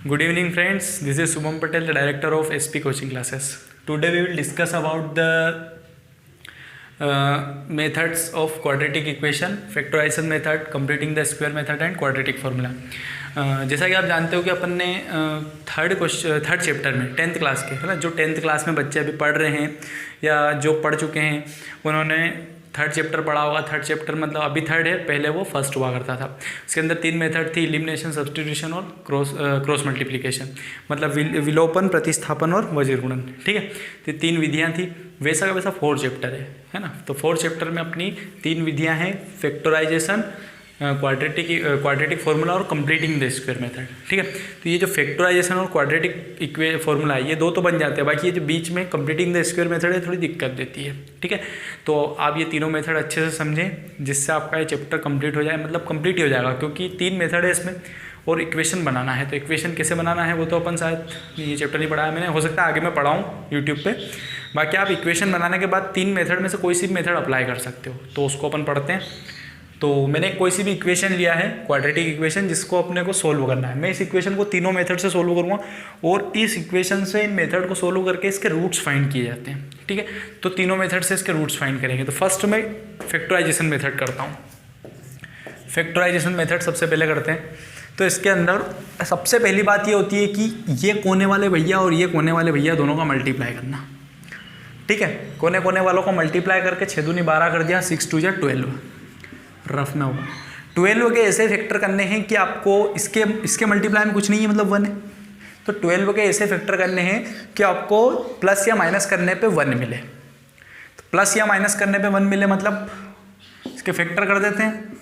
Good evening, friends. This is Subham Patel, the director of SP Coaching Classes. Today we will discuss about the methods of quadratic equation, factorization method, completing the square method and quadratic formula. जैसा कि आप जानते हो कि अपन ने third chapter में 10th class के है ना, जो 10th क्लास में बच्चे अभी पढ़ रहे हैं या जो पढ़ चुके हैं उन्होंने थर्ड चैप्टर पढ़ा होगा। थर्ड चैप्टर मतलब अभी थर्ड है, पहले वो फर्स्ट हुआ करता था। इसके अंदर 3 मेथड थी, एलिमिनेशन, सब्स्टिट्यूशन और क्रॉस मल्टीप्लिकेशन, मतलब विलोपन, प्रतिस्थापन और वज्र गुणन। ठीक है, तो 3 विधियाँ थी। वैसा का वैसा 4 चैप्टर है ना। तो 4 चैप्टर में अपनी 3 विधियाँ हैं, फैक्टराइजेशन, क्वाड्रेटिक फार्मूला और कंप्लीटिंग द स्क्वायर मेथड। ठीक है, तो ये जो फैक्टराइजेशन और क्वाड्रेटिक फार्मूला है ये 2 तो बन जाते हैं, बाकी ये जो बीच में कंप्लीटिंग द स्क्वायर मेथड है थोड़ी दिक्कत देती है। ठीक है, तो आप ये तीनों मेथड अच्छे से समझें जिससे आपका ये चैप्टर कंप्लीट हो जाए, मतलब कंप्लीट ही हो जाएगा, क्योंकि 3 मेथड है इसमें और इक्वेशन बनाना है। तो इक्वेशन कैसे बनाना है वो तो अपन शायद ये चैप्टर नहीं पढ़ाया मैंने, हो सकता है आगे मैं पढ़ाऊँ यूट्यूब पे। बाकी आप इक्वेशन बनाने के बाद 3 मेथड में से कोई सी भी मेथड अप्लाई कर सकते हो, तो उसको अपन पढ़ते हैं। तो मैंने कोई सी भी इक्वेशन लिया है, क्वाड्रेटिक इक्वेशन, जिसको अपने को सोल्व करना है। मैं इस इक्वेशन को तीनों मेथड से सोल्व करूँगा और इस इक्वेशन से इन मेथड को सोल्व करके इसके रूट्स फाइंड किए जाते हैं। ठीक है, तो तीनों मेथड से इसके रूट्स फाइंड करेंगे। तो फर्स्ट मैं फैक्टराइजेशन मेथड करता हूँ। फैक्टराइजेशन मेथड सबसे पहले करते हैं। तो इसके अंदर सबसे पहली बात ये होती है कि ये कोने वाले भैया और ये कोने वाले भैया दोनों का मल्टीप्लाई करना। ठीक है, कोने कोने वालों को मल्टीप्लाई करके 6 दूनी 12 कर दिया, 6 2 12 रफ में होगा। 12 के ऐसे फैक्टर करने हैं कि आपको इसके मल्टीप्लाई में कुछ नहीं है, मतलब 1 है। तो 12 के ऐसे फैक्टर करने हैं कि आपको प्लस या माइनस करने पे 1 मिले। तो प्लस या माइनस करने पे 1 मिले मतलब इसके फैक्टर कर देते हैं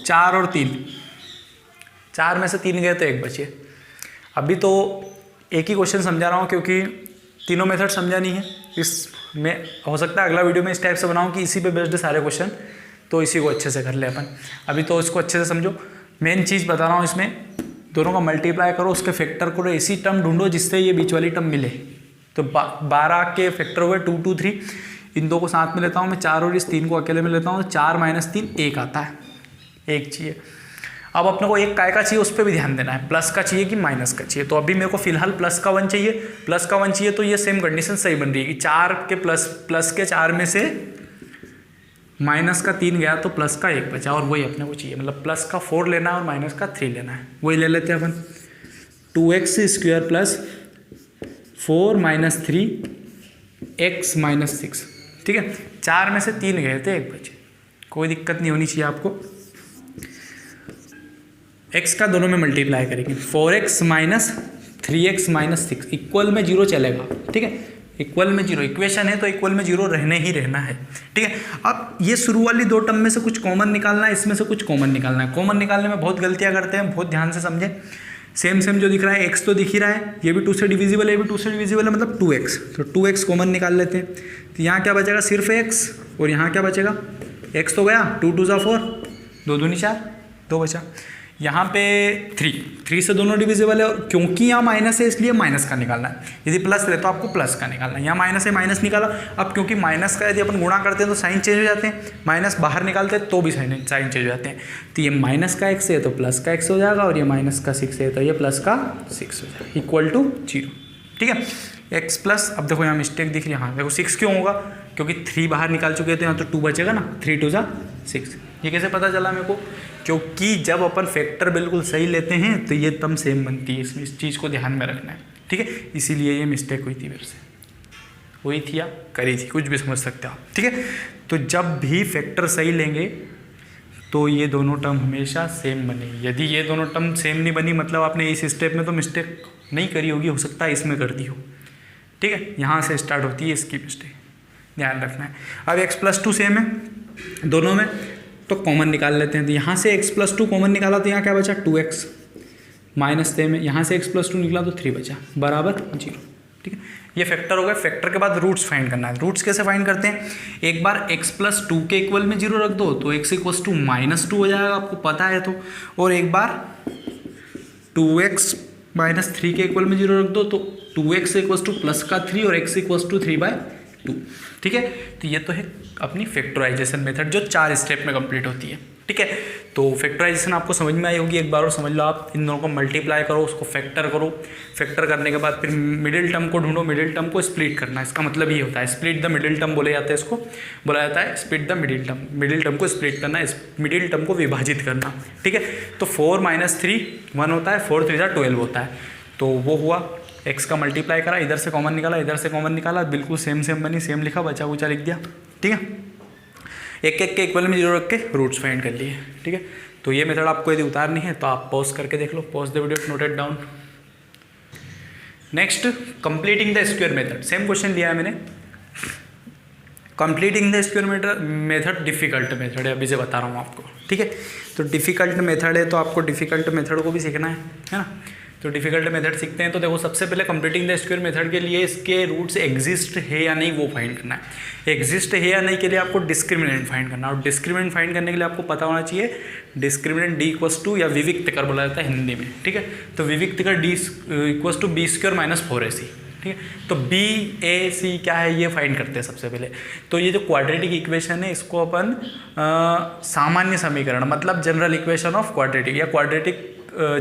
4 और 3। 4 में से 3 गए तो 1 बचे। अभी तो एक ही क्वेश्चन समझा रहा हूँ क्योंकि तीनों मेथड समझा नहीं है। इसमें हो सकता है अगला वीडियो में इस टाइप से बनाऊं कि इसी पे बेस्ड सारे क्वेश्चन, तो इसी को अच्छे से कर ले अपन। अभी तो इसको अच्छे से समझो। मेन चीज़ बता रहा हूँ, इसमें दोनों का मल्टीप्लाई करो, उसके फैक्टर करो, ऐसी टर्म ढूंढो जिससे ये बीच वाली टर्म मिले। तो 12 के फैक्टर हुए 2 2 3, इन 2 को साथ में लेता हूँ मैं, 4 और इस 3 को अकेले में लेता हूँ। 4 - 3 1 आता है, 1 चाहिए। अब अपने को एक काय का चाहिए, उस पर भी ध्यान देना है, प्लस का चाहिए कि माइनस का चाहिए। तो अभी मेरे को फिलहाल प्लस का 1 चाहिए। प्लस का 1 चाहिए तो ये सेम कंडीशन सही बन रही है कि 4 के प्लस के 4 में से माइनस का 3 गया तो प्लस का 1 बचा, और वही अपने को चाहिए। मतलब प्लस का 4 लेना है और माइनस का 3 लेना है। वही ले लेते हैं अपन, 2x² + 4 - 3x - 6। ठीक है, 4 में से 3 गए थे, 1 बचे, कोई दिक्कत नहीं होनी चाहिए आपको। x का दोनों में मल्टीप्लाई करेंगे, 4x - 3x - 6 इक्वल में 0 चलेगा। ठीक है, इक्वल में 0 इक्वेशन है तो इक्वल में 0 रहने ही रहना है। ठीक है, अब ये शुरू वाली 2 टर्म में से कुछ कॉमन निकालना है, इसमें से कुछ कॉमन निकालना है। कॉमन निकालने में बहुत गलतियां करते हैं, बहुत ध्यान से समझें। सेम जो दिख रहा है, x तो दिख ही रहा है, ये भी 2 से डिविजिबल है, ये भी 2 से डिविजिबल है, मतलब 2x। तो 2x कॉमन निकाल लेते हैं। तो यहाँ क्या बचेगा, सिर्फ x, और यहाँ क्या बचेगा, x तो गया, 2 2 4, 2 दूनी 4, 2 बचा। यहाँ पे 3 से दोनों डिविजिबल है, और क्योंकि यहाँ माइनस है इसलिए माइनस का निकालना है। यदि प्लस है तो आपको प्लस का निकालना है। यहाँ माइनस है, माइनस निकाला। अब क्योंकि माइनस का यदि अपन गुणा करते हैं तो साइन चेंज हो जाते हैं, माइनस बाहर निकालते हैं तो भी साइन चेंज हो जाते हैं। तो ये माइनस का x है तो प्लस का x हो जाएगा, और ये माइनस का 6 है तो ये प्लस का 6 हो जाएगा, इक्वल टू 0। ठीक है, x प्लस, अब देखो यहाँ मिस्टेक दिख रही है, हाँ देखो 6 क्यों होगा, क्योंकि 3 बाहर निकाल चुके थे, यहाँ तो 2 बचेगा ना, 3 2 6। ये कैसे पता चला मेरे को, क्योंकि जब अपन फैक्टर बिल्कुल सही लेते हैं तो ये टर्म सेम बनती है। इसमें इस चीज़ को ध्यान में रखना है। ठीक है, इसीलिए ये मिस्टेक हुई थी मेरे से, हुई थी या करी थी, कुछ भी समझ सकते हो आप। ठीक है, तो जब भी फैक्टर सही लेंगे तो ये दोनों टर्म हमेशा सेम बनेगी। यदि ये दोनों टर्म सेम नहीं बनी, मतलब आपने इस स्टेप में तो मिस्टेक नहीं करी होगी, हो सकता है इसमें कर दी हो। ठीक है, यहाँ से स्टार्ट होती है इसकी मिस्टेक, ध्यान रखना है। अब x + 2 सेम है दोनों में, तो कॉमन निकाल लेते हैं। तो यहाँ से x + 2 कॉमन निकाला तो यहाँ क्या बचा, 2x माइनस सेम है, यहाँ से x + 2 निकला तो 3 बचा, बराबर 0। ठीक है, ये फैक्टर हो गए। फैक्टर के बाद रूट्स फाइंड करना है। रूट्स कैसे फाइंड करते हैं, एक बार x + 2 के इक्वल में 0 रख दो तो x = -2 हो जाएगा, आपको पता है तो। और एक बार 2x - 3 के इक्वल में 0 रख दो तो 2x = +3 और x = 3/2। ठीक है, तो ये तो है अपनी फैक्टराइजेशन मेथड जो 4 स्टेप में कंप्लीट होती है। ठीक है। तो फैक्टराइजेशन आपको समझ में आई होगी, एक बार और समझ लो आप। इन दोनों को मल्टीप्लाई करो, उसको फैक्टर करो, फैक्टर करने के बाद फिर मिडिल टर्म को ढूंढो, मिडिल टर्म को स्प्लिट करना। इसका मतलब ये होता है स्प्लिट द मिडिल टर्म बोले जाते हैं, इसको बोला जाता है split the middle term. Middle term को स्प्लिट करना, इस मिडिल टर्म को विभाजित करना, ठीक है। तो 4 - 3 1 होता है, 4 3 12 होता है। तो वो हुआ, x का मल्टीप्लाई करा, इधर से कॉमन निकाला, इधर से कॉमन निकाला, बिल्कुल सेम सेम बनी, सेम लिखा, बचा कुचा लिख दिया, ठीक है। एक एक के इक्वल में 0 रख के रूट्स फाइंड कर लिए, ठीक है। तो ये मेथड आपको यदि उतारनी है तो आप पॉज करके देख लो, pause the video, noted down. Next, completing the square method, same question लिया है मैंने। Completing the square method difficult method है, अभी से बता रहा हूँ आपको, ठीक है। तो डिफिकल्ट मेथड है तो आपको डिफिकल्ट मेथड को भी सीखना है ना। तो डिफिकल्ट मेथड सीखते हैं तो देखो, सबसे पहले कंप्लीटिंग द स्क्वायर मेथड के लिए इसके रूट्स एग्जिस्ट है या नहीं वो फाइंड करना है। एग्जिस्ट है या नहीं के लिए आपको डिस्क्रिमिनेंट फाइंड करना है, और डिस्क्रिमिनेंट फाइंड करने के लिए आपको पता होना चाहिए डिस्क्रिमिनेंट d इक्वल्स टू, या विविक्त कर बोला जाता है हिंदी में, ठीक है। तो विविक्त कर d equals to b² - 4ac, ठीक है। तो b a c क्या है ये फाइंड करते हैं सबसे पहले। तो ये जो क्वाड्रेटिक इक्वेशन है इसको अपन सामान्य समीकरण, मतलब जनरल इक्वेशन ऑफ क्वाड्रेटिक या क्वाड्रेटिक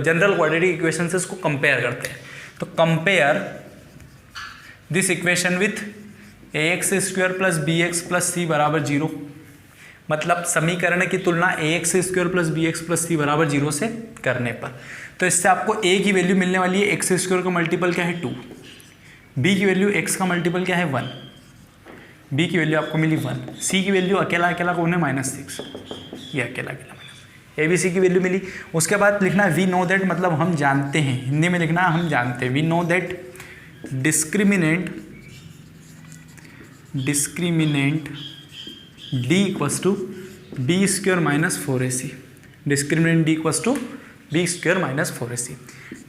जनरल क्वाड्रेटिक इक्वेशन से इसको कंपेयर करते हैं। तो compare this equation with ax² + bx + c = 0, मतलब समीकरण की तुलना ax² + bx + c = 0 से करने पर। तो इससे आपको a की वैल्यू मिलने वाली है, x² का मल्टीपल क्या है 2, b की वैल्यू x का मल्टीपल क्या है 1, b की वैल्यू आपको मिली 1, c की वैल्यू अकेला अकेला कौन है -6, ये अकेला अकेला ABC की वैल्यू मिली। उसके बाद लिखना है वी नो दैट, मतलब हम जानते हैं, हिंदी में लिखना है हम जानते हैं। We know that discriminant d equals to b² - 4ac, discriminant d equals to b² - 4ac।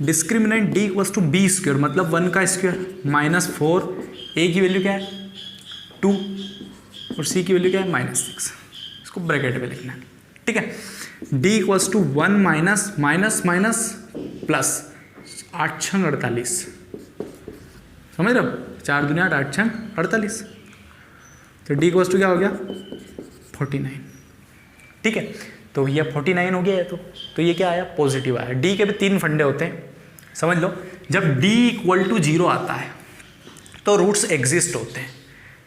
Discriminant d equals to b², मतलब 1 का स्क्वायर -4, a की वैल्यू क्या है 2 और c की वैल्यू क्या है -6, इसको ब्रैकेट में लिखना है, ठीक है। d equals to 1 minus plus 8 छंग 48, समझ रहे हो, 4 दूनी 8, 8 छंग 48। तो d इक्वल्स टू क्या हो गया 49, ठीक है। तो ये 49 हो गया है, तो ये क्या आया पॉजिटिव आया। d के भी 3 फंडे होते हैं, समझ लो। जब d = 0 आता है तो रूट्स एग्जिस्ट होते हैं।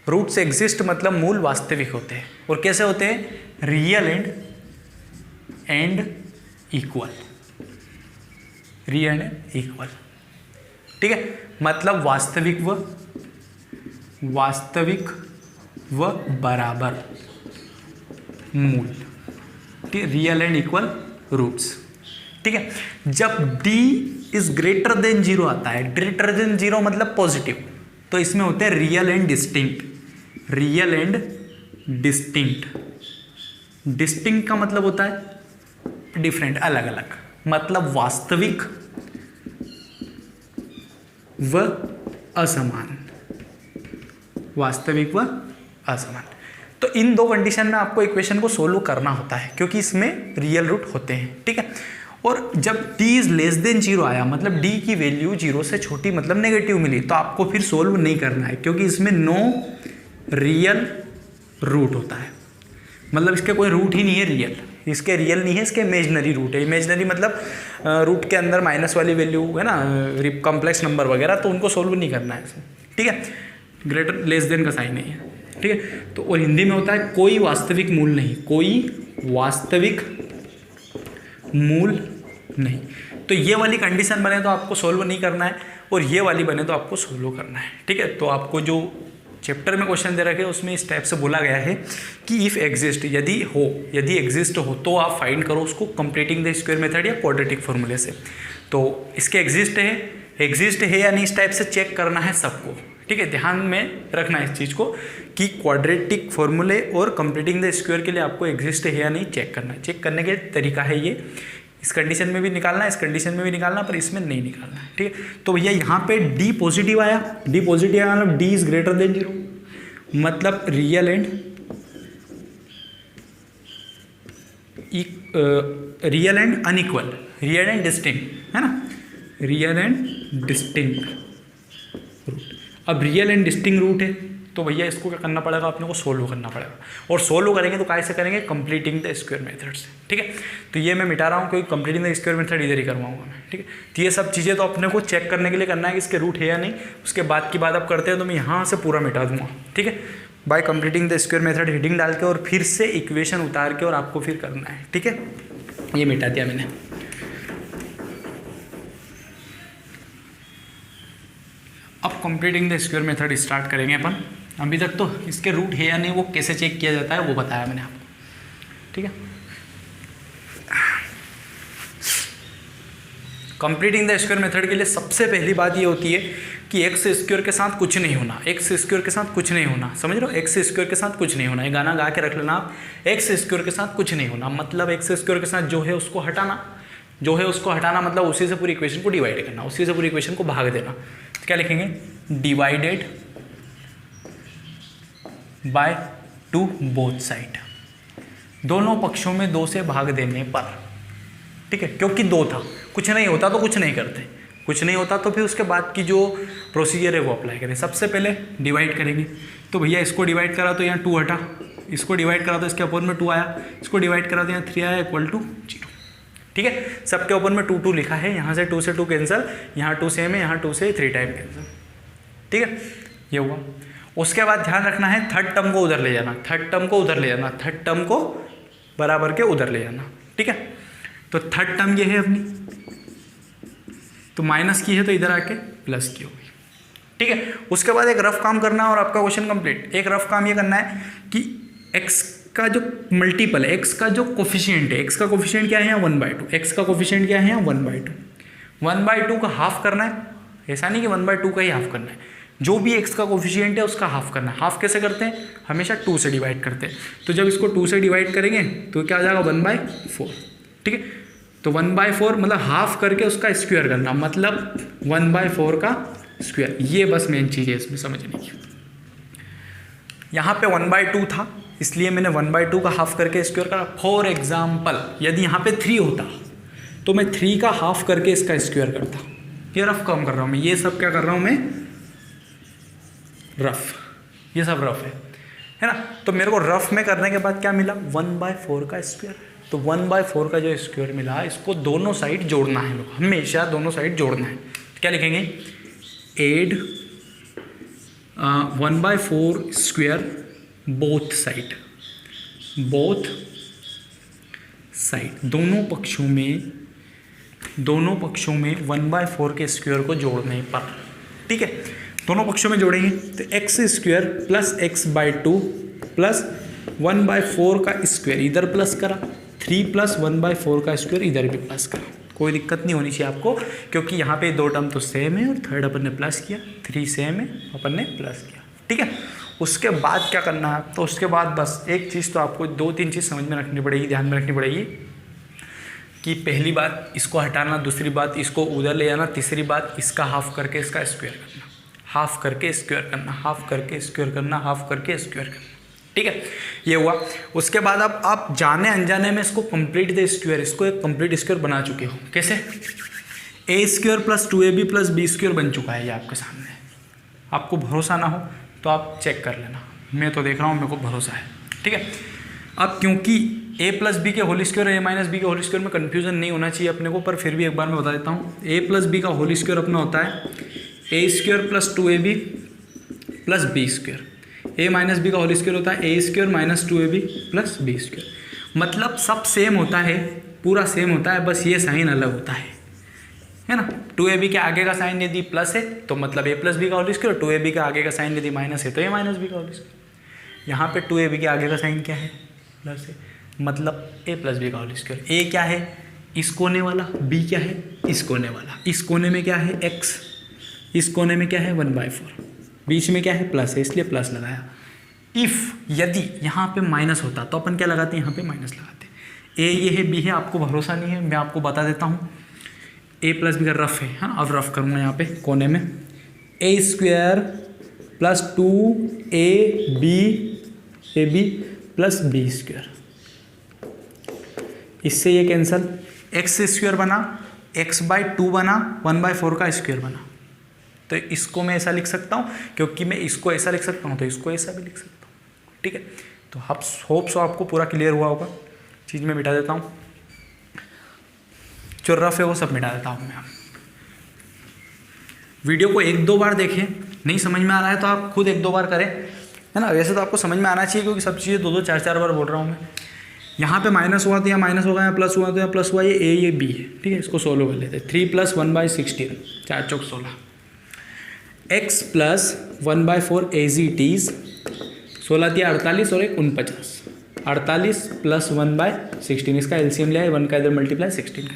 रूट्स एग्जिस्ट मतलब मूल वास्तविक होते हैं, और कैसे होते हैं, real and equal, real and equal, ठीक है। मतलब वास्तविक व बराबर मूल, ठीक है, रियल एंड इक्वल रूट्स, ठीक है। जब d > 0 आता है, ग्रेटर देन 0 मतलब पॉजिटिव, तो इसमें होते हैं real and distinct. Real and distinct का मतलब होता है डिफरेंट, अलग अलग, मतलब वास्तविक व असमान, वास्तविक व असमान। तो इन दो कंडीशन में आपको इक्वेशन को सोल्व करना होता है, क्योंकि इसमें रियल रूट होते हैं, ठीक है। और जब d < 0 आया, मतलब d की वैल्यू 0 से छोटी, मतलब नेगेटिव मिली, तो आपको फिर सोल्व नहीं करना है, क्योंकि इसमें नो रियल रूट होता है, मतलब इसके कोई रूट ही नहीं है रियल, इसके रियल नहीं है, इसके इमेजनरी रूट है। इमेजनरी मतलब रूट के अंदर माइनस वाली वैल्यू है ना, कॉम्प्लेक्स नंबर वगैरह, तो उनको सोल्व नहीं करना है, ठीक है। ग्रेटर लेस देन का साइन है, ठीक है। तो और हिंदी में होता है कोई वास्तविक मूल नहीं, कोई वास्तविक मूल नहीं। तो ये वाली कंडीशन बने तो आपको सोल्व नहीं करना है, और ये वाली बने तो आपको सोल्व करना है, ठीक है। तो आपको जो चैप्टर में क्वेश्चन दे रखे उसमें इस टाइप से बोला गया है कि इफ़ एग्जिस्ट, यदि एग्जिस्ट हो तो आप फाइंड करो उसको कंप्लीटिंग द स्क्वायर मेथड या क्वाड्रेटिक फॉर्मूले से। तो इसके एग्जिस्ट है या नहीं, इस टाइप से चेक करना है सबको, ठीक है। ध्यान में रखना है इस चीज़ को कि क्वाड्रेटिक फॉर्मूले और कंप्लीटिंग द स्क्वायर के लिए आपको एग्जिस्ट है या नहीं चेक करना है। चेक करने के तरीका है ये, इस कंडीशन में भी निकालना है, इस कंडीशन में भी निकालना, पर इसमें नहीं निकालना है, ठीक है। तो भैया यहाँ पे d पॉजिटिव आया, मतलब d > 0, मतलब real and unequal, real and distinct, है ना, रियल एंड डिस्टिंक्ट रूट। अब रियल एंड डिस्टिंक्ट रूट है तो भैया इसको क्या करना पड़ेगा, अपने को सोल्व करना पड़ेगा। और सोल्व करेंगे तो कैसे करेंगे, कंप्लीटिंग द स्क्वायर मेथड से, ठीक है। तो ये मैं मिटा रहा हूँ क्योंकि कंप्लीटिंग द स्क्वायर मेथड इधर ही करवाऊंगा मैं, ठीक है। तो ये सब चीज़ें तो अपने को चेक करने के लिए करना है कि इसके रूट है या नहीं। उसके बाद की बात आप करते हैं तो मैं यहाँ से पूरा मिटा दूंगा, ठीक है, bye completing the square method heading डाल के और फिर से इक्वेशन उतार के और आपको फिर करना है, ठीक है। ये मिटा दिया मैंने। अब completing the square method start करेंगे अपन। अभी तक तो इसके रूट है या नहीं वो कैसे चेक किया जाता है वो बताया मैंने आपको, ठीक है। कंप्लीटिंग द स्क्वायर मेथड के लिए सबसे पहली बात ये होती है कि एक्स स्क्वायर के साथ कुछ नहीं होना, एक्स स्क्वायर के साथ कुछ नहीं होना, समझ रहे हो, एक्स स्क्वायर के साथ कुछ नहीं होना। ये गाना गा के रख लेना आप, एक्स स्क्वायर के साथ कुछ नहीं होना, मतलब एक्स स्क्वायर के साथ जो है उसको हटाना, जो है उसको हटाना, मतलब उसी से पूरी इक्वेशन को डिवाइड करना, उसी से पूरी इक्वेशन को भाग देना। तो क्या लिखेंगे, डिवाइडेड बाय 2 बोथ साइड, दोनों पक्षों में 2 से भाग देने पर, ठीक है। क्योंकि 2 था, कुछ नहीं होता तो कुछ नहीं करते, कुछ नहीं होता तो फिर उसके बाद की जो प्रोसीजर है वो अप्लाई करें। सबसे पहले डिवाइड करेंगे, तो भैया इसको डिवाइड करा तो यहाँ 2 हटा, इसको डिवाइड करा तो इसके ऊपर में 2 आया, इसको डिवाइड करा तो यहाँ 3 आया, इक्वल टू 0, ठीक है। सबके ऊपर में 2 2 लिखा है, यहाँ से 2 से 2 कैंसिल, यहाँ 2 सेम है, यहाँ 2 से 3 टाइम कैंसिल, ठीक है, ये हुआ। उसके बाद ध्यान रखना है थर्ड टर्म को उधर ले जाना, थर्ड टर्म को उधर ले जाना, थर्ड टर्म को बराबर के उधर ले जाना, ठीक है। तो थर्ड टर्म ये है अपनी, तो माइनस की है तो इधर आके प्लस की होगी, ठीक है। उसके बाद एक रफ काम करना और आपका क्वेश्चन कंप्लीट। एक रफ काम ये करना है कि x का जो मल्टीपल है, x का जो कोफिशिएंट है, x का कोफिशिएंट क्या है यहाँ 1/2, x का कोफिशिएंट क्या है यहाँ 1/2, 1/2 का हाफ करना है। ऐसा नहीं कि 1/2 का ही हाफ करना है, जो भी x का कोफिशिएंट है उसका हाफ करना है। हाफ कैसे करते हैं, हमेशा 2 से डिवाइड करते हैं। तो जब इसको 2 से डिवाइड करेंगे तो क्या आ जाएगा 1/4, ठीक है। तो 1/4 मतलब हाफ करके उसका स्क्वायर करना, मतलब 1/4 का स्क्वायर। ये बस मेन चीज़ है इसमें समझने की। यहाँ पे 1/2 था इसलिए मैंने 1/2 का हाफ करके स्क्वायर करा। फॉर एग्जाम्पल यदि यहाँ पे 3 होता तो मैं 3 का हाफ करके इसका स्क्वायर करता। ये रफ काम कर रहा हूँ मैं, ये सब क्या कर रहा हूँ मैं, रफ, ये सब रफ है ना। तो मेरे को रफ में करने के बाद क्या मिला, 1/4 का स्क्वायर। तो 1/4 का जो स्क्वायर मिला इसको दोनों साइड जोड़ना है, मेरे को हमेशा दोनों साइड जोड़ना है। क्या लिखेंगे, add 1/4 square both side, both side, दोनों पक्षों में 1/4 के स्क्वायर को जोड़ने पर, ठीक है। दोनों पक्षों में जोड़ेंगे तो x square plus x/2 plus 1/4 का स्क्वायर इधर प्लस करा, 3 प्लस 1/4 का स्क्वायर इधर भी प्लस करा। कोई दिक्कत नहीं होनी चाहिए आपको, क्योंकि यहाँ पे 2 टर्म तो सेम है और थर्ड अपन ने प्लस किया, 3 सेम है अपन ने प्लस किया, ठीक है। उसके बाद क्या करना है, तो उसके बाद बस एक चीज़ तो आपको 2-3 चीज़ समझ में रखनी पड़ेगी, ध्यान में रखनी पड़ेगी कि पहली बात इसको हटाना, दूसरी बात इसको उधर ले जाना, तीसरी बात इसका हाफ करके इसका स्क्वायर करना, हाफ करके स्क्वायर करना, हाफ करके स्क्वायर करना, हाफ करके स्क्वायर करना, ठीक है। ये हुआ। उसके बाद अब आप जाने अनजाने में इसको कंप्लीट द स्क्वायर, इसको एक कंप्लीट स्क्वायर बना चुके हो। कैसे, a² plus 2ab plus b² बन चुका है ये आपके सामने। आपको भरोसा ना हो तो आप चेक कर लेना, मैं तो देख रहा हूँ, मेरे को भरोसा है, ठीक है। अब क्योंकि a प्लस बी के होल स्क्वायर और a माइनस बी के होल स्क्वायर में कन्फ्यूजन नहीं होना चाहिए अपने को, पर फिर भी एक बार मैं बता देता हूँ। a प्लस बी का होल स्क्वायर अपना होता है a² plus 2ab plus b², a minus B का होल स्क्वायर होता है a² minus 2ab plus b²। मतलब सब सेम होता है, पूरा सेम होता है, बस ये साइन अलग होता है ना। 2ab के आगे का साइन यदि प्लस है तो मतलब a प्लस बी का होल स्क्वायर, 2ab के आगे का साइन यदि माइनस है तो a माइनस बी का होल स्क्वायर। यहाँ पे 2ab के आगे का साइन क्या है, प्लस है, मतलब a प्लस बी का होल स्क्वायर। a क्या है, इस कोने वाला, b क्या है, इस कोने वाला। इस कोने में क्या है x, इस कोने में क्या है 1/4, बीच में क्या है प्लस है, इसलिए प्लस लगाया। इफ़ यदि यहाँ पे माइनस होता तो अपन क्या लगाते हैं, यहाँ पे माइनस लगाते। a ये है, b है, आपको भरोसा नहीं है, मैं आपको बता देता हूँ। a प्लस बी का रफ है, हाँ, अब रफ करूँगा यहाँ पे कोने में, a² plus 2ab plus b²। इससे ये कैंसल, x² बना, x/2 बना, 1/4 का स्क्वायर बना। तो इसको मैं ऐसा लिख सकता हूँ, क्योंकि मैं इसको ऐसा लिख सकता हूँ तो इसको ऐसा भी लिख सकता हूँ। ठीक है, तो होप सो आपको पूरा क्लियर हुआ होगा। चीज़ में मिटा देता हूँ, जो रफ है वो सब मिटा देता हूँ मैं। वीडियो को 1-2 बार देखें, नहीं समझ में आ रहा है तो आप खुद 1-2 बार करें, है ना। वैसे तो आपको समझ में आना चाहिए, क्योंकि सब चीज़ें 2-2 4-4 बार बोल रहा हूँ मैं। यहाँ पे माइनस हुआ तो यहाँ माइनस होगा, यहाँ प्लस हुआ तो यहाँ प्लस हुआ, ये ए ये बी है। ठीक है, इसको सोल्व कर लेते हैं। 3 + 1/16, 4 चौक 16, x + 1/4 एज इट इज़, 16 × 48 और 1 49, 48 + 1/16, इसका एलसीएम लिया है, 1 का इधर मल्टीप्लाई 16 का,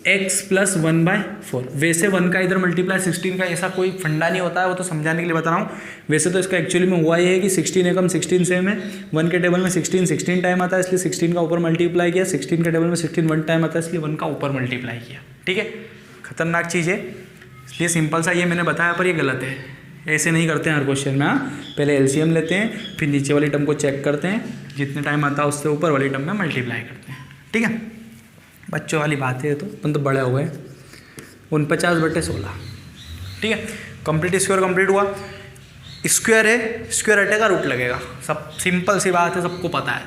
x + 1/4। वैसे 1 का इधर मल्टीप्लाई 16 का ऐसा कोई फंडा नहीं होता है, वो तो समझाने के लिए बता रहा हूँ। वैसे तो इसका एक्चुअली में हुआ ये है कि 16 एकम 16 सेम है, 1 के टेबल में 16 टाइम आता है, इसलिए 16 का ऊपर मल्टीप्लाई किया, 16 के टेबल में 16 1 टाइम आता है, इसलिए 1 का ऊपर मल्टीप्लाई किया। ठीक है, खतरनाक चीज़ है, इसलिए सिंपल सा ये मैंने बताया, पर ये गलत है, ऐसे नहीं करते हैं हर क्वेश्चन में। हाँ, पहले एलसीएम लेते हैं, फिर नीचे वाली टर्म को चेक करते हैं, जितने टाइम आता है उससे ऊपर वाली टर्म में मल्टीप्लाई करते हैं। ठीक है, बच्चों वाली बात है, तो अपन तो बड़े हो गए। 49/16। ठीक है, कंप्लीट स्क्वायर कंप्लीट हुआ। स्क्वायर है, स्क्वायर हटेगा रूट लगेगा, सब सिंपल सी बात है, सबको पता है।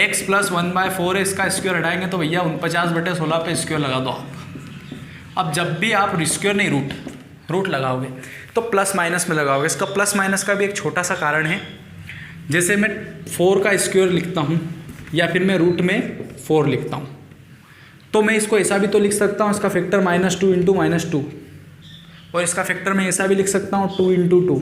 x + 1/4 है, इसका स्क्वायर हटाएंगे तो भैया 49/16 पे स्क्वायर लगा दो आप। अब जब भी आप स्क्वायर नहीं रूट लगाओगे तो प्लस माइनस में लगाओगे। इसका प्लस माइनस का भी एक छोटा सा कारण है, जैसे मैं 4 का स्क्वायर लिखता हूँ या फिर मैं रूट में 4 लिखता हूँ, तो मैं इसको ऐसा भी तो लिख सकता हूँ, इसका फैक्टर -2 × -2, और इसका फैक्टर मैं ऐसा भी लिख सकता हूँ 2 × 2।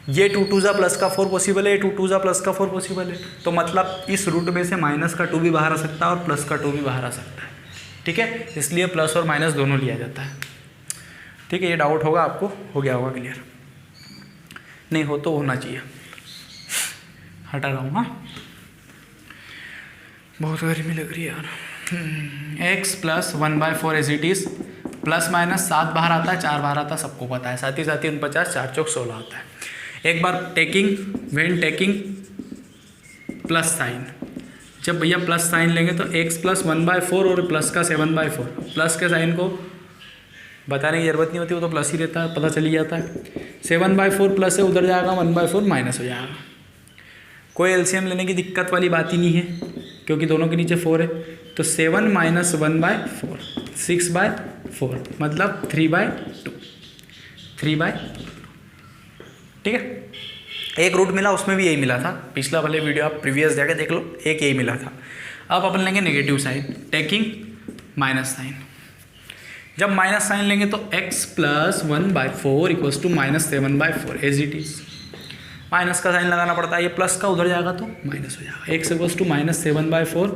ये 2 2 +4 पॉसिबल है, 2 2 +4 पॉसिबल है। तो मतलब इस रूट में से -2 भी बाहर आ सकता है और +2 भी बाहर आ सकता है। ठीक है, इसलिए प्लस और माइनस दोनों लिया जाता है। ठीक है, ये डाउट होगा आपको, हो गया होगा क्लियर, नहीं हो तो होना चाहिए। हटा रहा हूँ, हाँ बहुत गर्मी लग रही है यार। x + 1/4 as it is, plus minus 7 बाहर आता है, 4 बाहर आता है, सबको पता है। साथ ही 49, 4 चौक 16 आता है। एक बार टेकिंग प्लस साइन, जब भैया प्लस साइन लेंगे तो x + 1/4 और प्लस का 7/4, प्लस के साइन को बताने की ज़रूरत नहीं होती, वो तो प्लस ही रहता है, पता चली जाता है। 7/4 प्लस है, उधर जाएगा 1/4 माइनस हो जाएगा। कोई एलसीएम लेने की दिक्कत वाली बात ही नहीं है, क्योंकि दोनों के नीचे 4 है। तो 7 - 1/4, 6/4, मतलब 3/2, 3/2। ठीक है, एक रूट मिला, उसमें भी यही मिला था। पिछला वाले वीडियो आप प्रीवियस जाके देख लो, एक यही मिला था। अब अपन लेंगे negative sign, taking minus sign. जब माइनस साइन लेंगे तो x + 1/4 = -7/4 as it is. Minus का साइन लगाना पड़ता है, ये प्लस का उधर जाएगा तो माइनस हो जाएगा। x = -7/4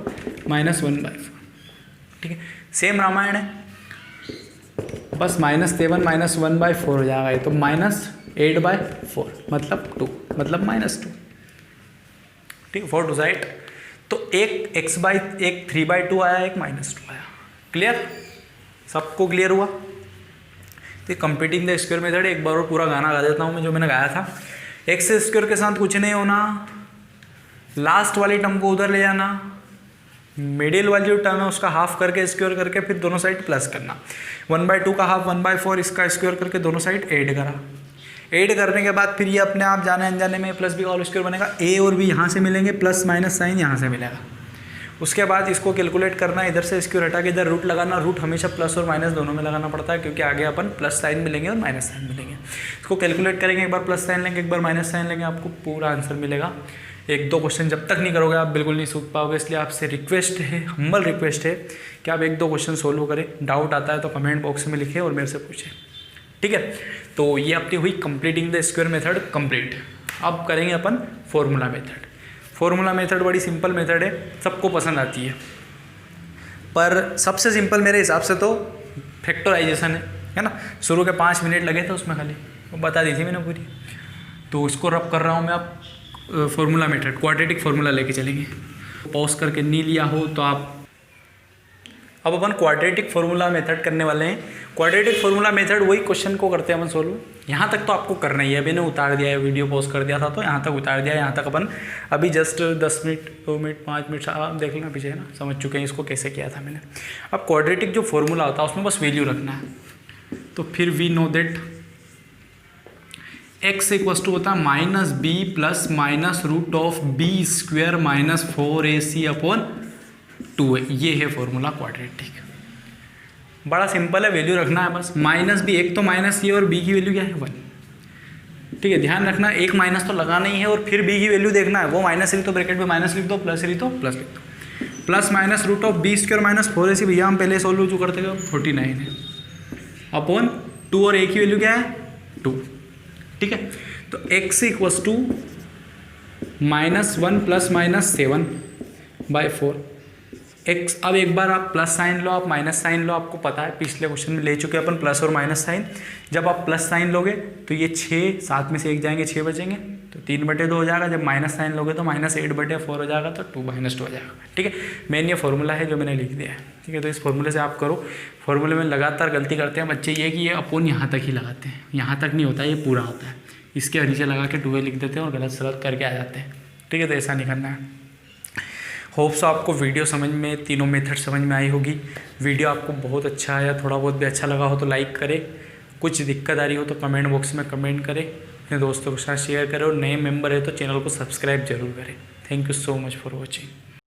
-1/4। ठीक है, सेम रामायण है, बस -7 -1/4 हो जाएगा, ये तो -8/4 मतलब 2, मतलब -2। ठीक है, 4 टू साइड, तो एक एक 3/2 आया, एक -2 आया। क्लियर, सबको क्लियर हुआ। तो कंप्लीटिंग द स्क्वायर मेथड, एक बार और पूरा गाना गा देता हूँ मैं, जो मैंने गाया था। एक्स स्क्वायर के साथ कुछ नहीं होना, लास्ट वाली टर्म को उधर ले जाना, मिडिल वाली जो टर्म है उसका हाफ करके स्क्वायर करके फिर दोनों साइड प्लस करना। 1/2 का हाफ 1/4, इसका स्क्वायर करके दोनों साइड ऐड करा। ऐड करने के बाद फिर ये अपने आप जाने अनजाने में प्लस बी का होल स्क्वायर बनेगा। ए और बी यहाँ से मिलेंगे, प्लस माइनस साइन यहाँ से मिलेगा। उसके बाद इसको कैलकुलेट करना, इधर से स्क्वायर हटा के इधर रूट लगाना। रूट हमेशा प्लस और माइनस दोनों में लगाना पड़ता है, क्योंकि आगे अपन प्लस साइन मिलेंगे और माइनस साइन मिलेंगे। इसको कैलकुलेट करेंगे, एक बार प्लस साइन लेंगे, एक बार माइनस साइन लेंगे, आपको पूरा आंसर मिलेगा। 1-2 क्वेश्चन जब तक नहीं करोगे आप बिल्कुल नहीं सीख पाओगे, इसलिए आपसे रिक्वेस्ट है, हम्बल रिक्वेस्ट है कि आप 1-2 क्वेश्चन सोल्व करें। डाउट आता है तो कमेंट बॉक्स में लिखें और मेरे से पूछें। ठीक है, तो ये अपनी हुई completing the square method complete. अब करेंगे अपन फॉर्मूला मेथड। फॉर्मूला मेथड बड़ी सिंपल मेथड है, सबको पसंद आती है, पर सबसे सिंपल मेरे हिसाब से तो फैक्टराइजेशन है ना। शुरू के 5 मिनट लगे थे उसमें, खाली वो बता दी थी मैंने पूरी। तो इसको रब कर रहा हूँ मैं। आप फॉर्मूला मेथड, क्वाड्रेटिक फॉर्मूला लेके चलेंगे। पॉज करके नहीं लिया हो तो आप, अब अपन क्वाड्रेटिक फॉर्मूला मेथड करने वाले हैं। क्वाड्रेटिक फॉर्मूला मेथड वही क्वेश्चन को करते हैं अपन सोल्व। यहाँ तक तो आपको करना ही है, अभी ने उतार दिया है, वीडियो पॉज कर दिया था तो यहाँ तक उतार दिया है। यहाँ तक अपन अभी जस्ट 10 मिनट 2 मिनट 5 मिनट आप देख लेना पीछे, है ना, समझ चुके हैं इसको कैसे किया था मैंने। अब क्वाड्रेटिक जो फॉर्मूला होता है उसमें बस वैल्यू रखना है। तो फिर we know that x equals to होता है minus B plus minus root of B square minus 4ac upon 2a। ये है फॉर्मूला क्वाड्रेटिक। बड़ा सिंपल है, वैल्यू रखना है बस। माइनस बी, एक तो माइनस ये और b की वैल्यू क्या है 1। ठीक है, ध्यान रखना एक माइनस तो लगाना ही है और फिर b की वैल्यू देखना है। वो माइनस लिख तो ब्रैकेट में माइनस लिख दो, प्लस लिख दो प्लस लिख दो। Plus minus root of B square minus 4ac, भैया हम पहले सोल्व जो करते थे 49 है अपॉन 2 और a की वैल्यू क्या है 2। ठीक है, तो x equals to -1 plus minus 7/4 x। अब एक बार आप प्लस साइन लो, आप माइनस साइन लो, आपको पता है पिछले क्वेश्चन में ले चुके हैं अपन प्लस और माइनस साइन। जब आप प्लस साइन लोगे तो ये 6 7 में से 1 जाएंगे, 6 बचेंगे, तो 3/2 हो जाएगा। जब माइनस साइन लोगे तो -8/4 हो जाएगा, तो 2 हो जाएगा। ठीक है, मेन ये फॉर्मूला है जो मैंने लिख दिया है। ठीक है, तो इस फॉर्मूले से आप करो। फॉर्मूले में लगातार गलती करते हैं बच्चे ये कि ये अपोन यहाँ तक ही लगाते हैं, यहाँ तक नहीं होता, ये पूरा होता है। इसके नीचे लगा के 2a लिख देते हैं और गलत सलत करके आ जाते हैं। ठीक है, तो ऐसा नहीं करना है। होप्स आपको वीडियो समझ में, तीनों मेथड समझ में आई होगी। वीडियो आपको बहुत अच्छा आया, थोड़ा बहुत भी अच्छा लगा हो तो लाइक करें। कुछ दिक्कत आ रही हो तो कमेंट बॉक्स में कमेंट करें, अपने दोस्तों के साथ शेयर करें और नए मेंबर है तो चैनल को सब्सक्राइब जरूर करें। Thank you so much for watching.